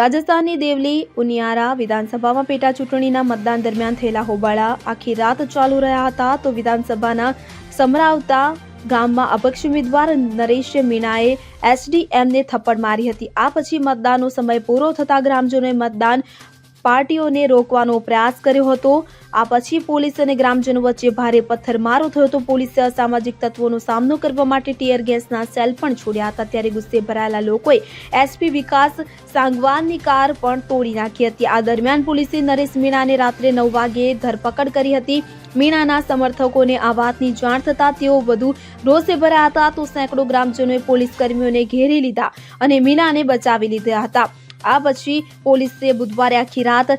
રાજસ્થાનની દેવલી ઉનિયારા વિધાનસભામાં પેટા ચૂંટણીના મતદાન દરમિયાન થયેલા હોબાળા આખી રાત ચાલુ રહ્યા હતા તો વિધાનસભાના સમરાવતા ગામમાં અપક્ષ ઉમેદવાર નરેશ મીણાએ એસડીએમને થપ્પડ મારી હતી। આ પછી મતદાનનો સમય પૂરો થતા ગ્રામજનોએ મતદાન પાર્ટીઓને રોકવાનો પ્રયાસ કર્યો હતો। આ પછી પોલીસ અને ગ્રામજનો વચ્ચે ભારે પથ્થરમારો થયો હતો। પોલીસે અસામાજિક તત્વોનો સામનો કરવા માટે ટીયર ગેસના સેલ પણ છોડ્યા હતા। ત્યારે ગુસ્સે ભરાયેલા લોકોએ એસપી વિકાસ સાંગવાનની કાર પણ તોડી નાખી હતી। આ દરમિયાન પોલીસે નરેશ મીણાને રાત્રે 9 વાગ્યે ધરપકડ કરી હતી। મીણાના સમર્થકોને આ વાતની જાણ થતાં તેઓ વધુ રોષે ભરાયા હતા તો સેંકડો ગ્રામજનોએ પોલીસ કર્મીઓને ઘેરી લીધા અને મીણાને બચાવી લીધા હતા। આ પછી પોલીસે બુધવારે આખી રાત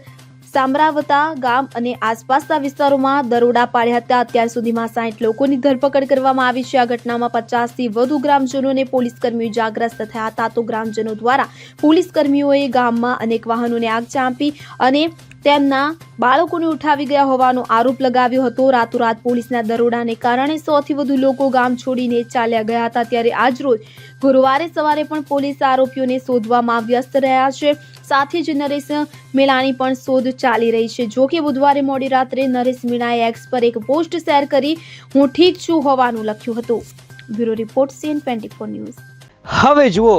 સામરાવતા ગામ અને આસપાસના વિસ્તારોમાં દરોડા પાડ્યા હતા। અત્યાર સુધીમાં 60 લોકોની ધરપકડ કરવામાં આવી છે। આ ઘટનામાં 50થી વધુ ગ્રામજનોને પોલીસ કર્મીઓ ઇજાગ્રસ્ત થયા હતા તો ગ્રામજનો દ્વારા પોલીસ કર્મીઓએ ગામમાં અનેક વાહનોને આગ ચાંપી અને તેમના બાળકોને ઉઠાવી ગયા હોવાનો આરોપ લગાવ્યો હતો। રાતોરાત પોલીસના દરોડાને કારણે 100 થી વધુ લોકો ગામ છોડીને ચાલ્યા ગયા હતા। ત્યારે આજરોજ ગુરુવારે સવારે પણ પોલીસ આરોપીઓને શોધવામાં વ્યસ્ત રહ્યા છે। સાથે જ નરેશ મીણાની પણ શોધ ચાલી રહી છે। જો કે બુધવારે મોડી રાત્રે નરેશ મીણાએ એક્સ પર એક પોસ્ટ શેર કરી હું ઠીક છું હોવાનું લખ્યું હતું। Bureau report CN24 news. હવે જુઓ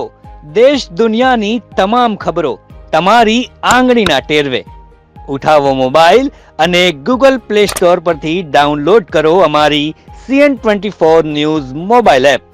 દેશ દુનિયાની તમામ ખબરો તમારી આંગળીના ટેરવે। ઉઠાવો મોબાઈલ અને ગૂગલ પ્લે સ્ટોર પરથી ડાઉનલોડ કરો અમારી CN24 ન્યૂઝ મોબાઈલ એપ।